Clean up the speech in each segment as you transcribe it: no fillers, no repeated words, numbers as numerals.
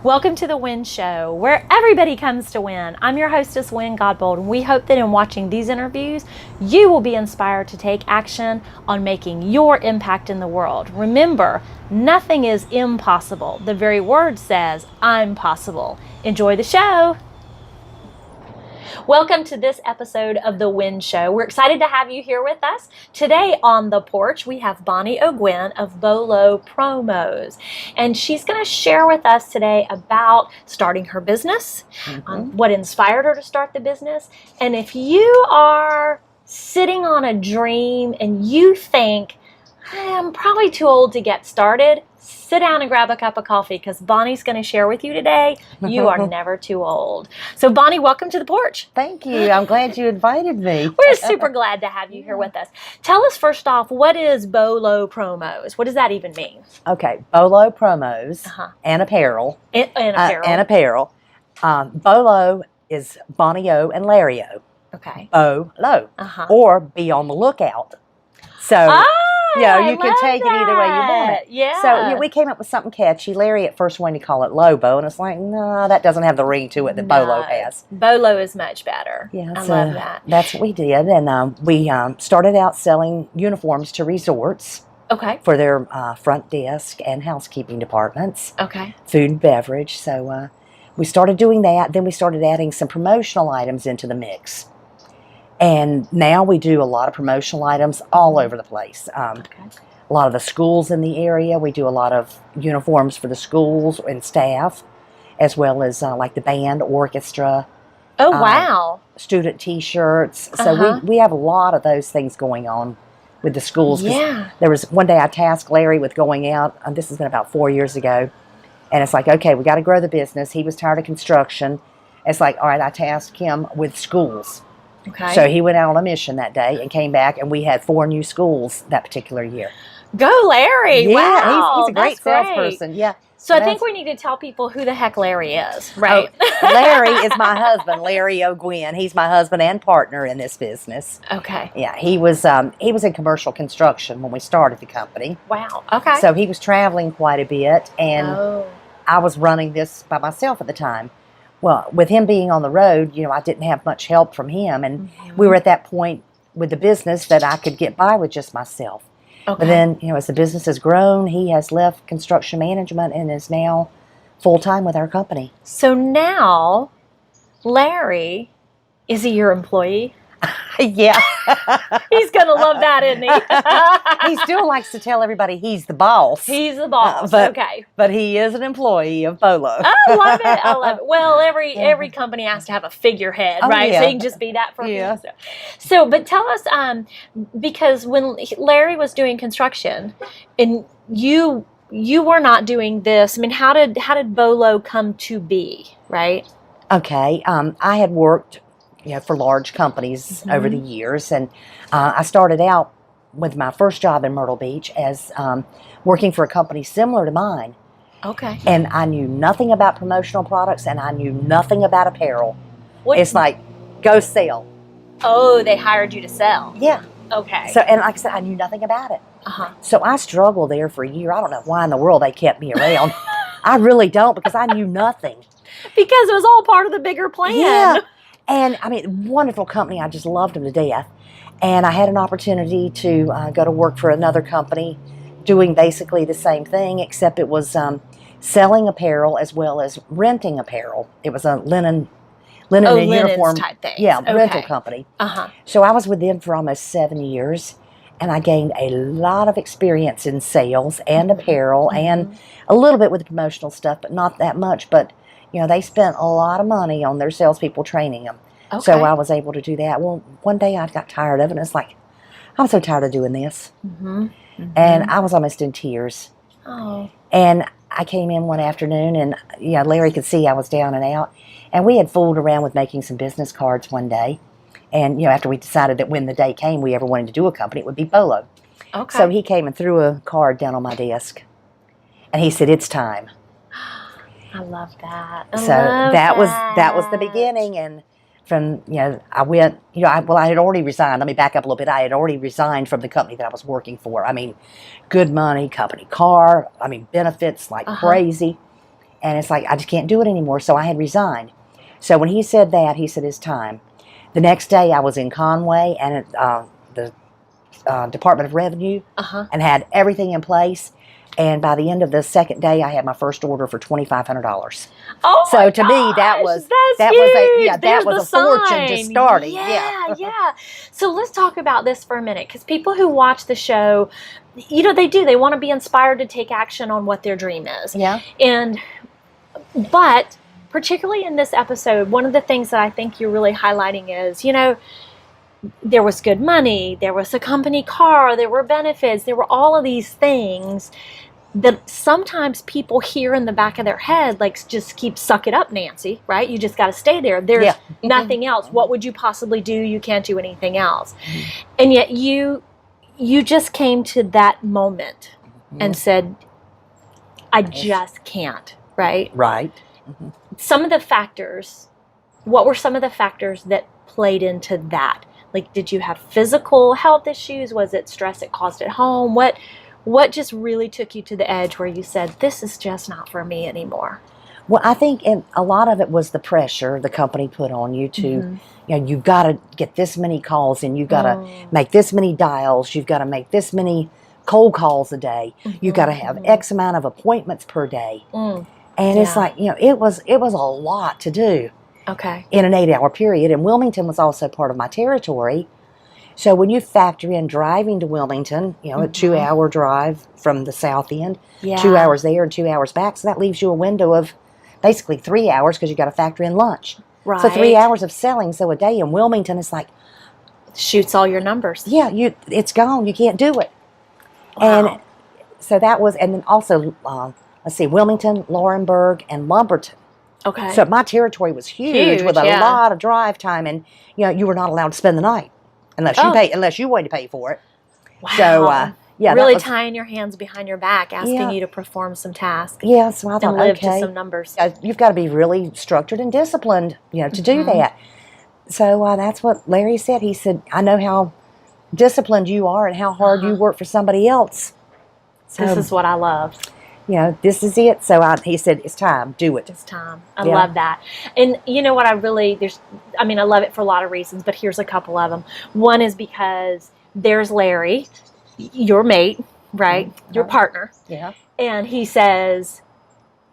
Welcome to the Wynn Show, where everybody comes to win. I'm your hostess, Wynn Godbold, and we hope that in watching these interviews, you will be inspired to take action on making your impact in the world. Remember, nothing is impossible. The very word says, I'm possible. Enjoy the show. Welcome to this episode of the Wynn Show. We're excited to have you here with us. Today on the porch, we have Bonnie OGuin of BOLO Promos. And she's going to share with us today about starting her business, what inspired her to start the business. And if you are sitting on a dream and you think, I'm probably too old to get started, sit down and grab a cup of coffee because Bonnie's going to share with you today. You are never too old. So Bonnie, welcome to the porch. Thank you. I'm glad you invited me. We're super glad to have you here with us. Tell us first off, what is BOLO Promos? What does that even mean? Okay, BOLO Promos and Apparel. And apparel. BOLO is Bonnie O and Larry O. Okay. BOLO. Or be on the lookout. So, you can take it either way you want it. Yeah. So we came up with something catchy. Larry at first wanted to call it Lobo, and it's like, no, that doesn't have the ring to it that BOLO has. BOLO is much better. Yeah, I love that. That's what we did, and we started out selling uniforms to resorts. Okay. For their front desk and housekeeping departments. Okay. Food and beverage. So we started doing that. Then we started adding some promotional items into the mix. And now we do a lot of promotional items all over the place. A lot of the schools in the area. We do a lot of uniforms for the schools and staff, as well as like the band, orchestra. Oh, wow. Student T-shirts. So we have a lot of those things going on with the schools. Yeah. There was one day I tasked Larry with going out, and this has been about 4 years ago, and it's like, okay, we got to grow the business. He was tired of construction. It's like, all right, I tasked him with schools. Okay. So he went out on a mission that day and came back, and we had 4 new schools that particular year. Go, Larry! Yeah, wow, he's a great salesperson. Yeah. So I think we need to tell people who the heck Larry is, right? Oh, Larry is my husband, Larry OGuin. He's my husband and partner in this business. Okay. Yeah, he was in commercial construction when we started the company. Wow. Okay. So he was traveling quite a bit, and I was running this by myself at the time. Well, with him being on the road, I didn't have much help from him, and we were at that point with the business that I could get by with just myself. Okay. But then, as the business has grown, he has left construction management and is now full-time with our company. So now, Larry, is he your employee? Yeah. He's going to love that, isn't he? He still likes to tell everybody he's the boss. He's the boss, okay. But he is an employee of BOLO. I love it. I love it. Well, every company has to have a figurehead, right? Yeah. So you can just be that for him. But tell us, because when Larry was doing construction, and you were not doing this, I mean, how did BOLO come to be, right? Okay. I had worked for large companies over the years. And I started out with my first job in Myrtle Beach as working for a company similar to mine. Okay. And I knew nothing about promotional products, and I knew nothing about apparel. It's like, go sell. Oh, they hired you to sell. Yeah. Okay. So, and like I said, I knew nothing about it. So I struggled there for a year. I don't know why in the world they kept me around. I really don't, because I knew nothing. Because it was all part of the bigger plan. Yeah. And, I mean, wonderful company. I just loved them to death. And I had an opportunity to go to work for another company doing basically the same thing, except it was selling apparel as well as renting apparel. It was a linen and uniform type thing. Yeah, rental company. So I was with them for almost 7 years, and I gained a lot of experience in sales and apparel and a little bit with the promotional stuff, but not that much. But they spent a lot of money on their salespeople training them. Okay. So I was able to do that. Well, one day I got tired of it, and it's like, I'm so tired of doing this. And I was almost in tears. Oh. And I came in one afternoon, and Larry could see I was down and out. And we had fooled around with making some business cards one day. And, after we decided that when the day came we ever wanted to do a company, it would be BOLO. Okay. So he came and threw a card down on my desk. And he said, it's time. I love that. That was the beginning, and from I went. I had already resigned. Let me back up a little bit. I had already resigned from the company that I was working for. I mean, good money, company car. I mean, benefits like crazy. And it's like, I just can't do it anymore. So I had resigned. So when he said that, he said, it's time. The next day I was in Conway and at the Department of Revenue and had everything in place. And by the end of the second day, I had my first order for $2,500. Oh, so to me, that was a fortune just starting. Yeah. So let's talk about this for a minute, because people who watch the show, you know, they want to be inspired to take action on what their dream is. Yeah. But particularly in this episode, one of the things that I think you're really highlighting is, you know, there was good money, there was a company car, there were benefits, there were all of these things that sometimes people hear in the back of their head, like, just keep suck it up, Nancy, right? You just got to stay there. There's nothing else. What would you possibly do? You can't do anything else. And yet you just came to that moment and said, I just can't, right? Right. Some of the factors, what were some of the factors that played into that? Like, did you have physical health issues? Was it stress it caused at home? What just really took you to the edge where you said, this is just not for me anymore? Well, I think a lot of it was the pressure the company put on you to, you know, you've got to get this many calls and you've got to make this many dials. You've got to make this many cold calls a day. You've got to have X amount of appointments per day. And it's like, you know, it was a lot to do. Okay. In an 8-hour period. And Wilmington was also part of my territory. So when you factor in driving to Wilmington, you know, a 2-hour drive from the south end, 2 hours there and 2 hours back. So that leaves you a window of basically 3 hours because you got to factor in lunch. Right. So 3 hours of selling. So a day in Wilmington is like, shoots all your numbers. Yeah, it's gone. You can't do it. Wow. And so that was, and then also, let's see, Wilmington, Laurinburg, and Lumberton. Okay. So my territory was huge with a lot of drive time, and you know, you were not allowed to spend the night unless you wanted to pay for it. Wow. So really tying your hands behind your back, asking you to perform some tasks. Yeah, so I thought, and live to some numbers. You've got to be really structured and disciplined, you know, to do that. So that's what Larry said. He said, I know how disciplined you are and how hard you work for somebody else. So, this is what I love. You know, this is it. So he said, it's time. Do it. It's time. I love that. And you know what I love it for a lot of reasons, but here's a couple of them. One is because there's Larry, your mate, right? Your partner. Yeah. And he says,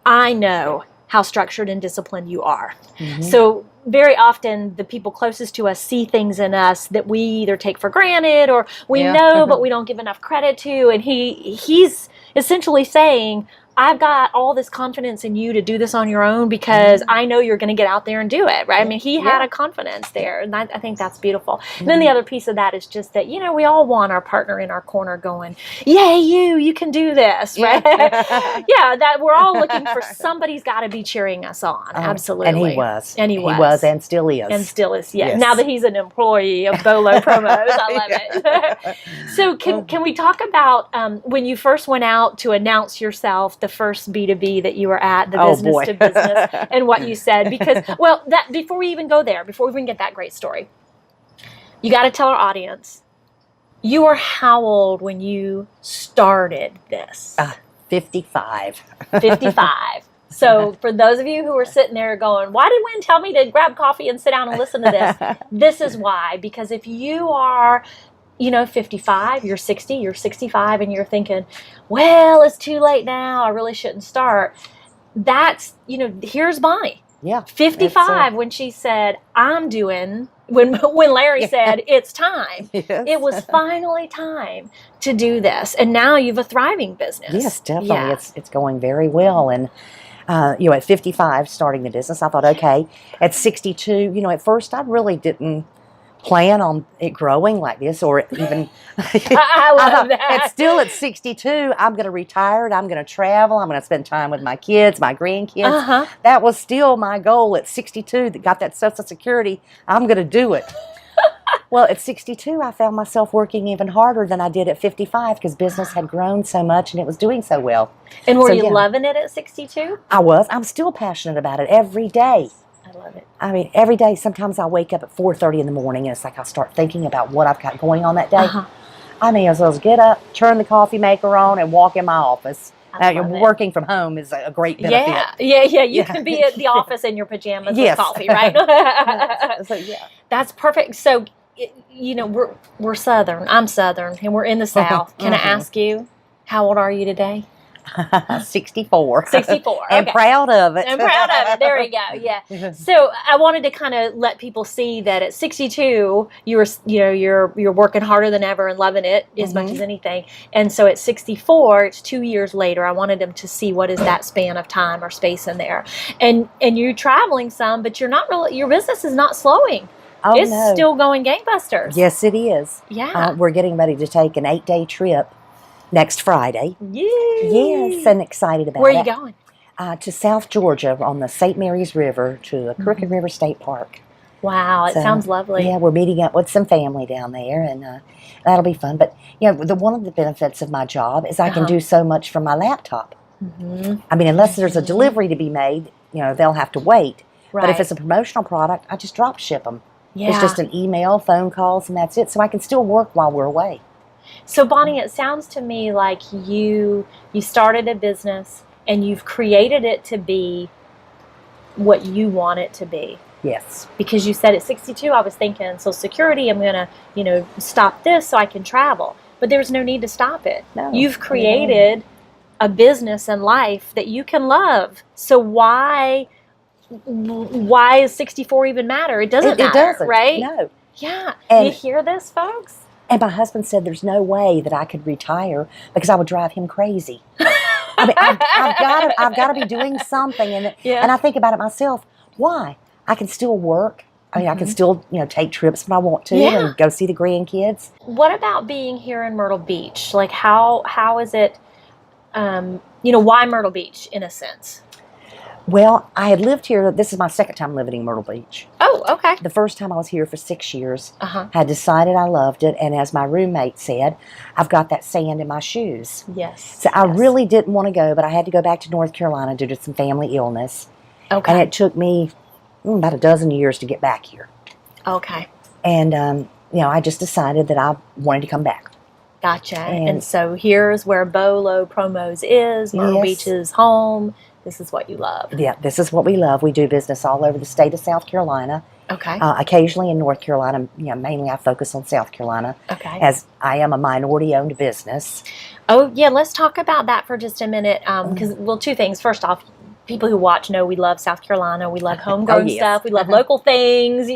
I know how structured and disciplined you are. So very often the people closest to us see things in us that we either take for granted or we know, but we don't give enough credit to. And he's essentially saying, I've got all this confidence in you to do this on your own because I know you're going to get out there and do it, right? I mean, he had a confidence there, and I think that's beautiful. And then the other piece of that is just that, you know, we all want our partner in our corner going, yay, you can do this, right? That we're all looking for somebody's got to be cheering us on. Absolutely. And he was. And he was. He was and still is. And still is, yes. Now that he's an employee of BOLO Promos, I love it. So can we talk about when you first went out to announce yourself, the first B2B that you were at, the business to business, and what you said? Because, well, that before we even go there, before we even get that great story, you got to tell our audience, you were how old when you started this? 55. 55. So for those of you who are sitting there going, why did Wynn tell me to grab coffee and sit down and listen to this? This is why. Because if you are, you know, 55, you're 60, you're 65, and you're thinking, well, it's too late now, I really shouldn't start. That's, you know, here's Bonnie. Yeah. 55 when she said, when Larry said, it's time. It was finally time to do this. And now you have a thriving business. Yes, definitely. Yeah. It's going very well. And, you know, at 55, starting the business, I thought, okay. At 62, you know, at first I really didn't plan on it growing like this, or even I love that. It's still at 62, I'm going to retire, I'm going to travel, I'm going to spend time with my kids, my grandkids. That was still my goal at 62, that got that Social Security. I'm going to do it. Well, at 62, I found myself working even harder than I did at 55 because business had grown so much and it was doing so well. And were you loving it at 62? I was. I'm still passionate about it every day. I love it. I mean, every day, sometimes I wake up at 4:30 in the morning, and it's like I start thinking about what I've got going on that day. I may as well get up, turn the coffee maker on, and walk in my office. I love it. Working from home is a great benefit. Yeah. You can be at the office in your pajamas with coffee, right? So yeah, that's perfect. So, you know, we're Southern. I'm Southern, and we're in the South. Can I ask you, how old are you today? 64. 64. And proud of it. I'm proud of it. There we go. Yeah. So I wanted to kind of let people see that at 62, you're working harder than ever and loving it as much as anything. And so at 64, it's 2 years later. I wanted them to see what is that span of time or space in there. And you're traveling some, but you're not really. Your business is not slowing. Oh, it's still going gangbusters. Yes, it is. Yeah. We're getting ready to take an 8-day trip next Friday. Yay. Yes, and excited about it. Where are you going? To South Georgia on the St. Mary's River to the Crooked River State Park. Wow, it sounds lovely. Yeah, we're meeting up with some family down there, and that'll be fun. But one of the benefits of my job is I can do so much from my laptop. I mean, unless there's a delivery to be made, they'll have to wait. Right. But if it's a promotional product, I just drop ship them. Yeah. It's just an email, phone calls, and that's it. So I can still work while we're away. So Bonnie, it sounds to me like you started a business and you've created it to be what you want it to be. Yes. Because you said at 62, I was thinking Social Security, I'm going to, stop this so I can travel. But there's no need to stop it. No. You've created a business and life that you can love. So why does 64 even matter? It doesn't matter, doesn't, right? No. Yeah. And you hear this, folks? And my husband said there's no way that I could retire because I would drive him crazy. I mean, I've got to be doing something, and I think about it myself. Why? I can still work. I mean, I can still take trips when I want to and go see the grandkids. What about being here in Myrtle Beach? Like, how is it? Why Myrtle Beach in a sense? Well, I had lived here. This is my second time living in Myrtle Beach. Oh, okay. The first time I was here for 6 years. I decided I loved it, and as my roommate said, I've got that sand in my shoes. Yes. So I really didn't want to go, but I had to go back to North Carolina due to some family illness. Okay. And it took me about a dozen years to get back here. Okay. And, I just decided that I wanted to come back. Gotcha. And so here's where BOLO Promos is. Myrtle Beach is home. This is what you love. Yeah, this is what we love. We do business all over the state of South Carolina. Okay. Occasionally in North Carolina. Mainly I focus on South Carolina. Okay. As I am a minority-owned business. Oh, yeah. Let's talk about that for just a minute. Because, two things. First off, people who watch know we love South Carolina. We love homegrown stuff. We love local things,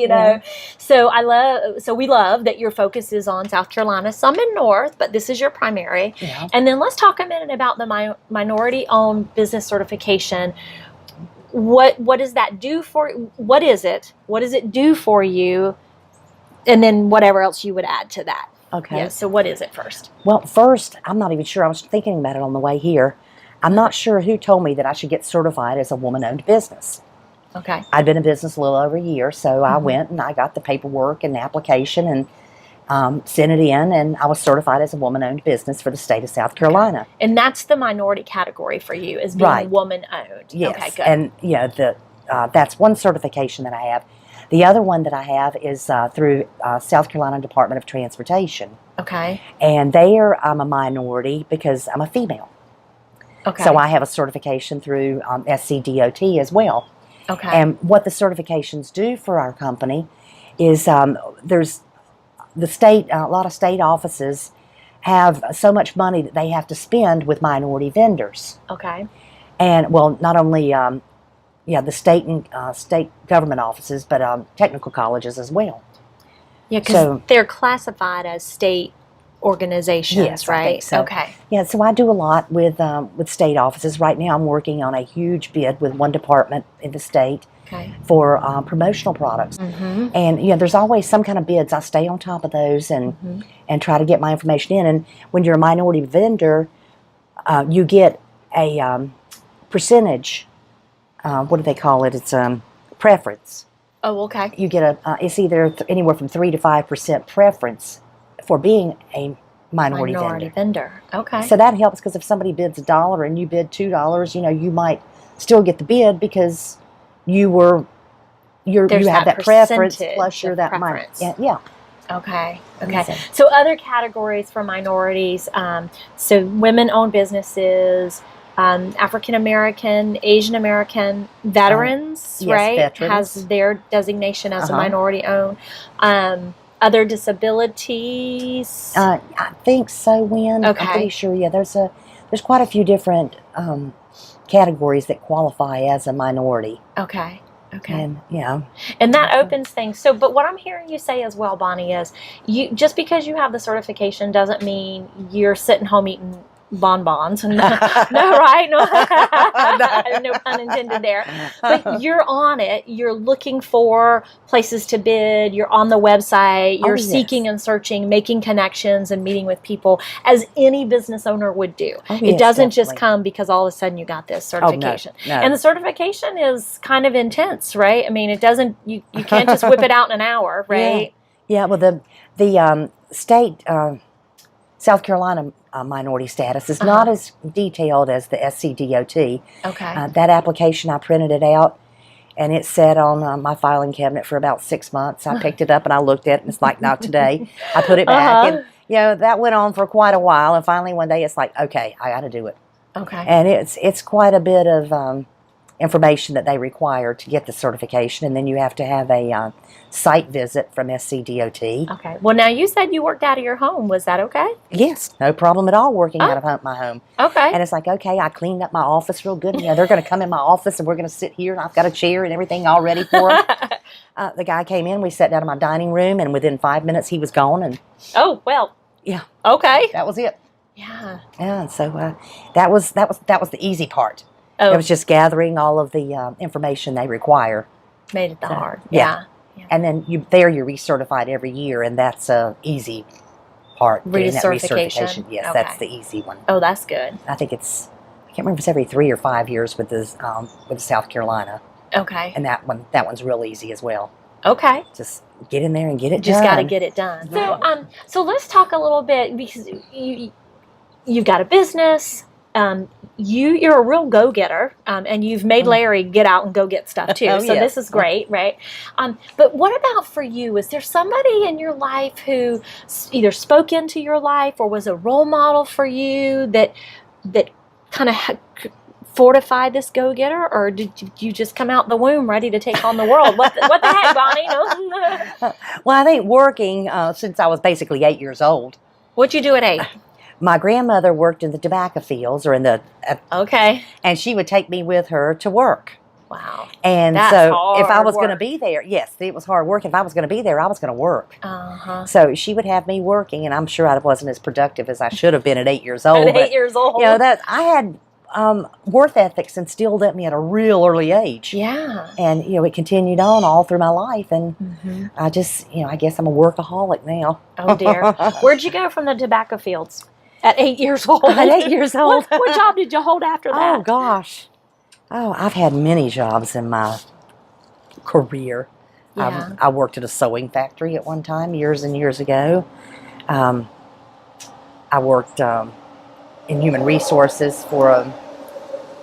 So we love that your focus is on South Carolina, some in North, but this is your primary. Yeah. And then let's talk a minute about the minority-owned business certification. What does that do for? What is it? What does it do for you? And then whatever else you would add to that. Okay. Yeah, so what is it first? Well, first, I'm not even sure. I was thinking about it on the way here. I'm not sure who told me that I should get certified as a woman-owned business. Okay. I'd been in business a little over a year, so I went and I got the paperwork and the application and sent it in, and I was certified as a woman-owned business for the state of South Carolina. Okay. And that's the minority category for you, is being woman-owned. Yes. Okay, good. And that's one certification that I have. The other one that I have is through South Carolina Department of Transportation. Okay. And there I'm a minority because I'm a female. Okay. So I have a certification through SCDOT as well. Okay. And what the certifications do for our company is there's the state, a lot of state offices have so much money that they have to spend with minority vendors. Okay. And, well, not only, the state and state government offices, but technical colleges as well. Yeah, because they're classified as state organizations, yes, right? I think so. Okay. Yeah, so I do a lot with state offices. Right now I'm working on a huge bid with one department in the state for promotional products. Mm-hmm. And, there's always some kind of bids. I stay on top of those and try to get my information in. And when you're a minority vendor, you get a percentage. What do they call it? It's preference. Oh, okay. You get it's either anywhere from 3 to 5% preference for being a minority vendor. Okay. So that helps because if somebody bids $1 and you bid $2, you might still get the bid because you have that preference plus you're that preference. Yeah. Okay. So other categories for minorities. So women-owned businesses, African American, Asian American veterans, yes, right? veterans. Has their designation as a minority owned. Other disabilities? I think so, Wynn. Okay. I'm pretty sure, yeah, there's quite a few different categories that qualify as a minority. Okay. Okay. And, yeah. And that opens things. So, but what I'm hearing you say as well, Bonnie, is you just because you have the certification doesn't mean you're sitting home eating bonbons. No, right? No, no pun intended there. But you're on it. You're looking for places to bid. You're on the website. You're seeking and searching, making connections and meeting with people as any business owner would do. It doesn't just come because all of a sudden you got this certification. No. And the certification is kind of intense, right? I mean, it doesn't, you can't just whip it out in an hour, right? Yeah, well, the state, South Carolina minority status is not as detailed as the SCDOT. Okay. That application, I printed it out, and it sat on my filing cabinet for about 6 months. I picked it up, and I looked at it, and it's like, not today. I put it back, and, that went on for quite a while, and finally one day it's like, okay, I got to do it. Okay. And it's quite a bit of information that they require to get the certification, and then you have to have a site visit from SCDOT. Okay. Well, now you said you worked out of your home. Was that okay? Yes, no problem at all working out of my home. Okay. And it's like, okay, I cleaned up my office real good. They're going to come in my office, and we're going to sit here, and I've got a chair and everything all ready for them. The guy came in, we sat down in my dining room, and within 5 minutes he was gone. And oh, well. Yeah. Okay. That was it. Yeah. Yeah, and so that was the easy part. Oh. It was just gathering all of the information they require. Made it the hard. Yeah. And then you're recertified every year, and that's a easy part. Recertification? Yes, Okay. that's the easy one. Oh, that's good. I think I can't remember if it's every 3 or 5 years with South Carolina. Okay. And that one's real easy as well. Okay. Just get in there and get it done. Just got to get it done. So let's talk a little bit, because you've got a business. You're a real go-getter, and you've made Larry get out and go get stuff too. So this is great, right? But what about for you? Is there somebody in your life who either spoke into your life or was a role model for you that kind of fortified this go-getter, or did you just come out the womb ready to take on the world? What the heck, Bonnie? No? Well, I think working since I was basically 8 years old. What'd you do at 8? My grandmother worked in the tobacco fields, or in the okay, and she would take me with her to work. Wow. And that's so if I was going to be there, yes, it was hard work. If I was going to be there, I was going to work. Uh-huh. So she would have me working, and I'm sure I wasn't as productive as I should have been at 8 years old. At 8 years old. That I had worth ethics instilled at me at a real early age. Yeah. And, it continued on all through my life. And I just, I guess I'm a workaholic now. Oh, dear. Where'd you go from the tobacco fields? At 8 years old. At 8 years old. What job did you hold after that? Oh, gosh. Oh, I've had many jobs in my career. Yeah. I worked at a sewing factory at one time, years and years ago. I worked in human resources for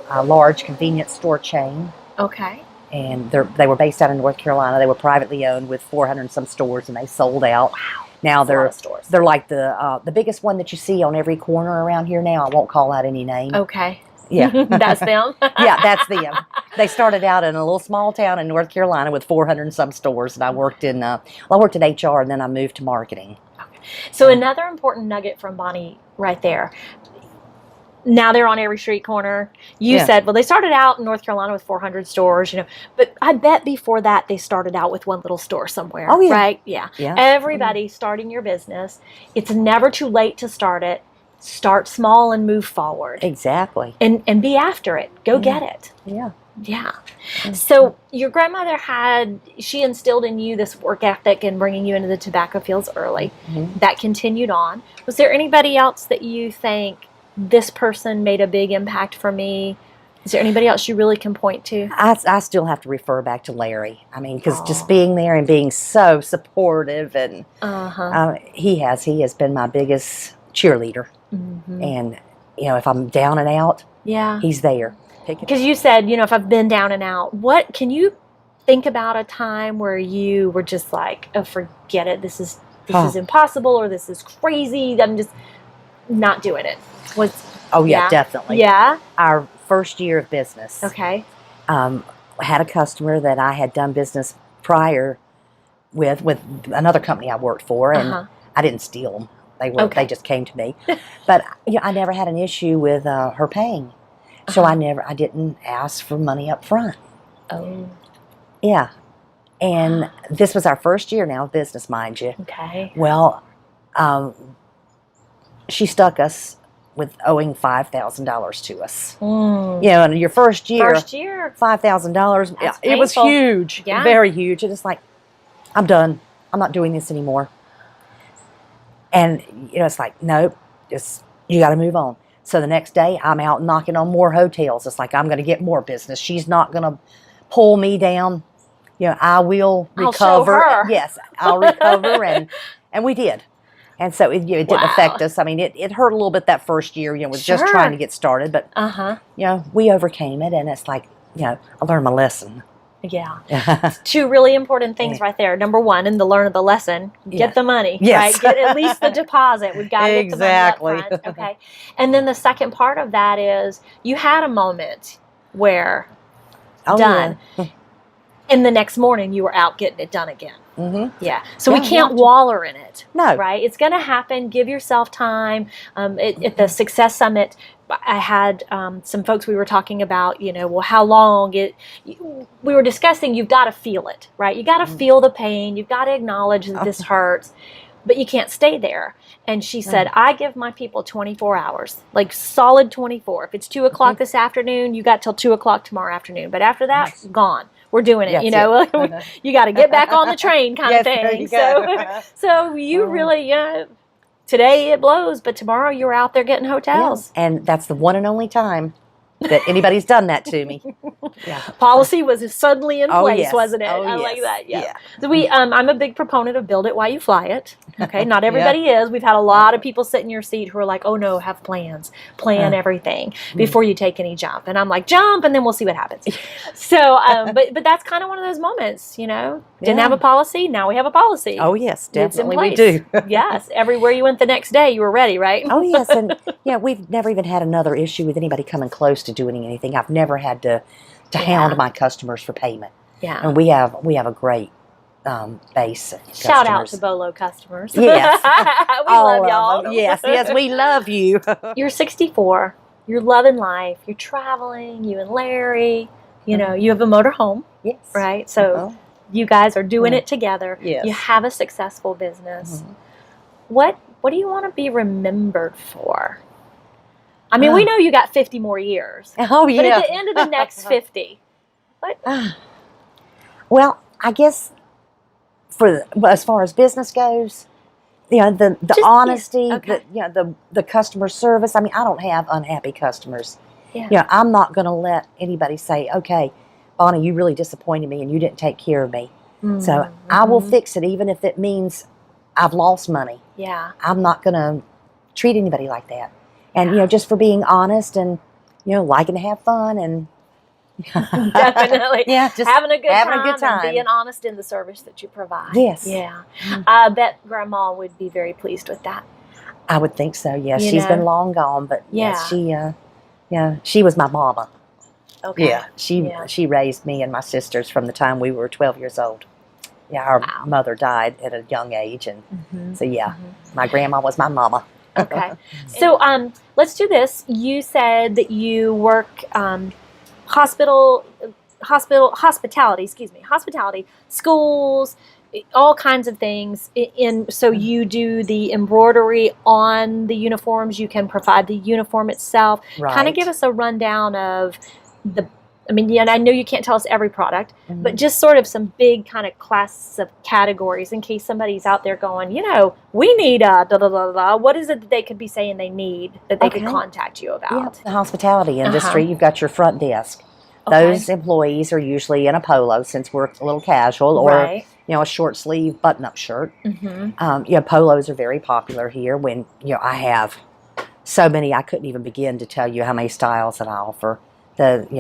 a large convenience store chain. Okay. And they were based out in North Carolina. They were privately owned with 400 and some stores, and they sold out. Wow. Now they're like the biggest one that you see on every corner around here now. I won't call out any name. Okay. Yeah. That's them? Yeah, that's them. They started out in a little small town in North Carolina with 400 and some stores, and I worked in HR, and then I moved to marketing. Okay. So another important nugget from Bonnie right there. Now they're on every street corner. You said, well, they started out in North Carolina with 400 stores, but I bet before that they started out with one little store somewhere. Oh, yeah. Right? Yeah. Everybody starting your business, it's never too late to start it. Start small and move forward. Exactly. And be after it. Go get it. Yeah. Yeah. So your grandmother she instilled in you this work ethic and bringing you into the tobacco fields early. Mm-hmm. That continued on. Was there anybody else that you think, this person made a big impact for me? Is there anybody else you really can point to? I still have to refer back to Larry. I mean, because just being there and being so supportive, and he has been my biggest cheerleader. Mm-hmm. And, if I'm down and out, he's there. Because you said, if I've been down and out, what can you think about a time where you were just like, oh, forget it, this is impossible, or this is crazy, I'm just not doing it? Definitely. Yeah. Our first year of business. Okay. Had a customer that I had done business prior with another company I worked for, and I didn't steal them. They just came to me. But I never had an issue with her paying. So I didn't ask for money up front. Oh. Yeah. And this was our first year now of business, mind you. Okay. Well, she stuck us with owing $5,000 to us. In your first year, $5,000, it was huge, very huge. And it's like, I'm done. I'm not doing this anymore. And, it's like, nope, you got to move on. So the next day, I'm out knocking on more hotels. It's like, I'm going to get more business. She's not going to pull me down. I will recover. I'll show her. Yes, I'll recover. And we did. And so it didn't affect us. I mean, it hurt a little bit that first year, was just trying to get started. But, we overcame it. And it's like, I learned my lesson. Yeah. Two really important things right there. Number one, in the learn of the lesson, get the money. Yes. Right? Get at least the deposit. We've got to get the money up front. Okay. And then the second part of that is you had a moment where done. Yeah. And the next morning you were out getting it done again. Yeah. So we can't waller in it. No. Right? It's going to happen. Give yourself time. At the Success Summit, I had some folks we were talking about, how long we were discussing, you've got to feel it, right? You got to feel the pain. You've got to acknowledge that this hurts, but you can't stay there. And she said, I give my people 24 hours, like solid 24. If it's 2 o'clock this afternoon, you got till 2 o'clock tomorrow afternoon. But after that, gone. We're doing it, you got to get back on the train kind of thing. So you really, today it blows, but tomorrow you're out there getting hotels. Yeah. And that's the one and only time that anybody's done that to me. Policy was suddenly in place, wasn't it? I like that. Yeah. So I'm a big proponent of build it while you fly it. Okay, not everybody is. We've had a lot of people sit in your seat who are like, oh no, have plans, plan everything before you take any jump. And I'm like, jump, and then we'll see what happens. So, but that's kind of one of those moments, Didn't have a policy, now we have a policy. Oh yes, definitely we do. do. Yes, everywhere you went the next day, you were ready, right? Oh yes, and we've never even had another issue with anybody coming close to doing anything. I've never had to hound my customers for payment. Yeah, and we have a great base of customers. Shout out to BOLO customers. Yes, we love y'all. Yes, we love you. You're 64. You're loving life. You're traveling. You and Larry. You have a motor home. Yes, right. So you guys are doing it together. Yes, you have a successful business. What do you want to be remembered for? I mean, we know you got 50 more years. Oh, yeah. But at the end of the next 50, what? Well, I guess as far as business goes, the honesty, the customer service. I mean, I don't have unhappy customers. Yeah. I'm not going to let anybody say, okay, Bonnie, you really disappointed me and you didn't take care of me. So I will fix it, even if it means I've lost money. Yeah. I'm not going to treat anybody like that. And, just for being honest and, liking to have fun and definitely. Just having a good time and being honest in the service that you provide. Yes. Yeah. I bet Grandma would be very pleased with that. I would think so. Yes. She's been long gone, but yes, she was my mama. Okay. Yeah. She raised me and my sisters from the time we were 12 years old. Yeah. Our mother died at a young age. And so, my grandma was my mama. Okay. So, let's do this. You said that you work, hospitality, schools, all kinds of things. So you do the embroidery on the uniforms. You can provide the uniform itself. Right. Kind of give us a rundown of and I know you can't tell us every product, but just sort of some big kind of class of categories in case somebody's out there going, we need a da-da-da-da. What is it that they could be saying they need that they could contact you about? Yeah, the hospitality industry, you've got your front desk. Those employees are usually in a polo since we're a little casual or, a short sleeve button-up shirt. Polos are very popular here when, I have so many, I couldn't even begin to tell you how many styles that I offer.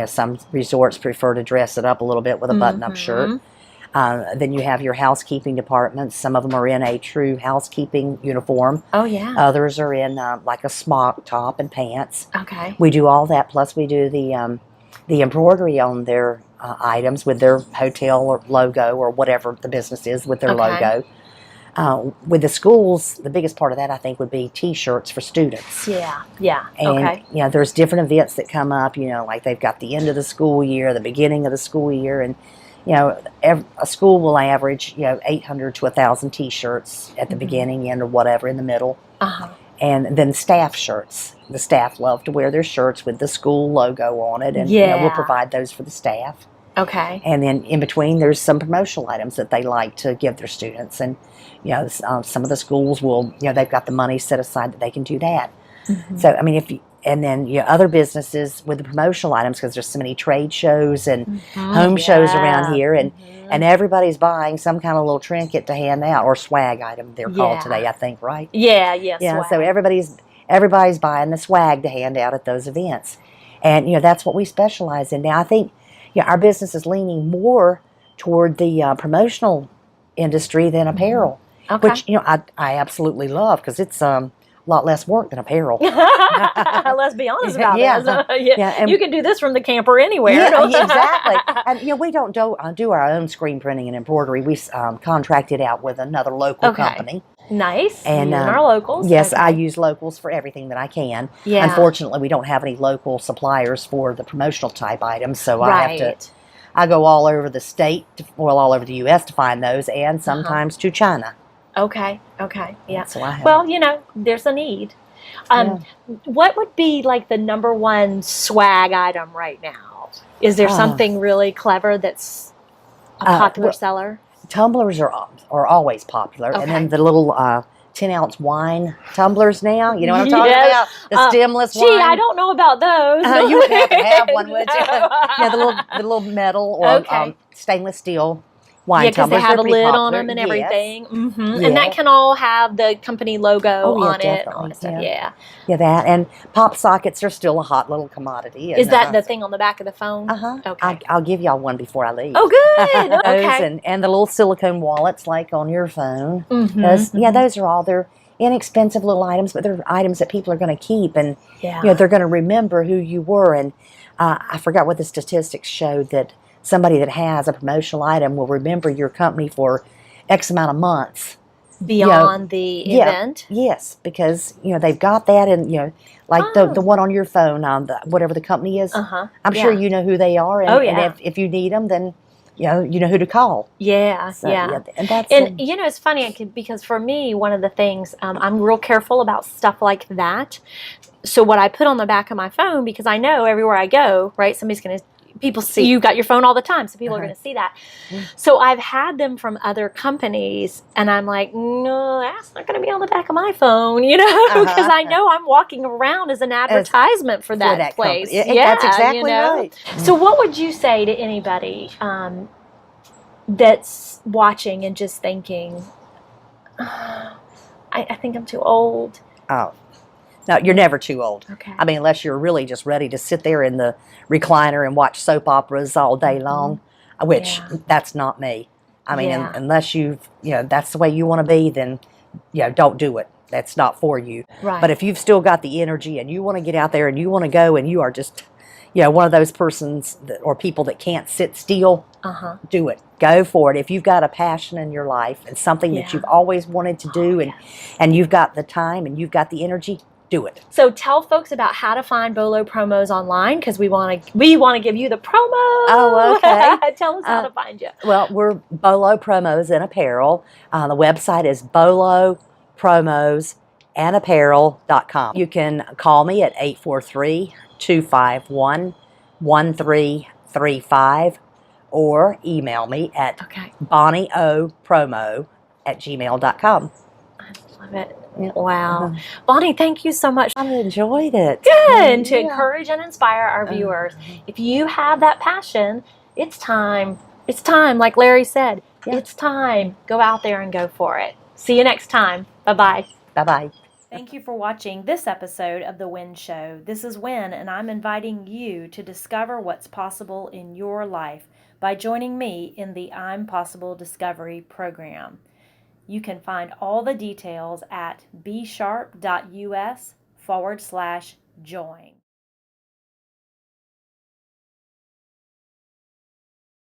Some resorts prefer to dress it up a little bit with a button-up shirt. Then you have your housekeeping departments. Some of them are in a true housekeeping uniform. Oh, yeah. Others are in like a smock top and pants. Okay. We do all that. Plus, we do the embroidery on their items with their hotel or logo or whatever the business is with their logo. With the schools, the biggest part of that, I think, would be T-shirts for students. Yeah, yeah, And, you know, there's different events that come up, you know, like they've got the end of the school year, the beginning of the school year, and, you know, a school will average, you know, 800 to 1,000 T-shirts at the beginning, end, or whatever in the middle. And then staff shirts. The staff love to wear their shirts with the school logo on it, and you know, we'll provide those for the staff. Okay. And then in between, there's some promotional items that they like to give their students. And, you know, some of the schools will, you know, they've got the money set aside that they can do that. So, I mean, and then, you know, other businesses with the promotional items, because there's so many trade shows and home shows around here. And everybody's buying some kind of little trinket to hand out, or swag item they're called today, I think, right? Yeah, Yeah, so everybody's buying the swag to hand out at those events. And, you know, that's what we specialize in. Now, I think, you know, our business is leaning more toward the promotional industry than apparel, which, you know, I absolutely love, because it's a lot less work than apparel. Let's be honest about it. And you can do this from the camper anywhere. Exactly. And, you know, we don't do our own screen printing and embroidery. We contract it out with another local company. Nice. And our locals. Yes, I use locals for everything that I can. Yeah. Unfortunately, we don't have any local suppliers for the promotional type items, so I go all over the state, all over the U.S. to find those, and sometimes to China. Okay. Okay. Yeah. So well, you know, there's a need. What would be like the #1 swag item right now? Is there something really clever that's a popular seller? Tumblers are always popular, and then the little 10-ounce wine tumblers now. You know what I'm talking about? The stemless wine. Gee, I don't know about those. You wouldn't have to have one, would you? Yeah, the little metal or stainless steel wine tumblers. Because they have a lid popular. on them and everything. And that can all have the company logo on it. And all that stuff. Yeah, that. And pop sockets are still a hot little commodity. Is that the thing on the back of the phone? Okay. I'll give y'all one before I leave. Oh, good. Okay. And the little silicone wallets like on your phone. Those are all, they're inexpensive little items, but they're items that people are going to keep, and you know, they're going to remember who you were. And I forgot what the statistics showed, that somebody that has a promotional item will remember your company for X amount of months. Beyond the event? Yes, because, you know, they've got that, and, you know, like the one on your phone, whatever the company is, I'm sure you know who they are, and, and if you need them, then, you know who to call. And you know, it's funny, because for me, one of the things, I'm real careful about stuff like that. So what I put on the back of my phone, because I know everywhere I go, right, somebody's going to, people see you got your phone all the time, so people are going to see that. So I've had them from other companies, and I'm like, no, that's not going to be on the back of my phone, you know, because I know I'm walking around as an advertisement for that place. That's exactly right. So what would you say to anybody that's watching and just thinking, I think I'm too old? Oh. No, you're never too old. Okay. I mean, unless you're really just ready to sit there in the recliner and watch soap operas all day long, which that's not me. I mean, unless you know, that's the way you want to be, then, you know, don't do it. That's not for you. Right. But if you've still got the energy and you want to get out there and you want to go, and you are just, you know, one of those persons or people that can't sit still, do it. Go for it. If you've got a passion in your life and something that you've always wanted to do, and you've got the time and you've got the energy, do it. So tell folks about how to find BOLO Promos online, because we want to give you the promo. Oh, okay. Tell us how to find you. Well, we're BOLO Promos and Apparel. The website is BOLO Promos and Apparel.com. You can call me at 843-251-1335 or email me at BonnieOPromo@gmail.com. I love it. Wow. Bonnie, thank you so much. I enjoyed it. Good. To encourage and inspire our viewers. If you have that passion, it's time. It's time. Like Larry said, it's time. Go out there and go for it. See you next time. Bye-bye. Bye-bye. Thank you for watching this episode of The Wynn Show. This is Wynn, and I'm inviting you to discover what's possible in your life by joining me in the I'm Possible Discovery program. You can find all the details at bsharp.us/join.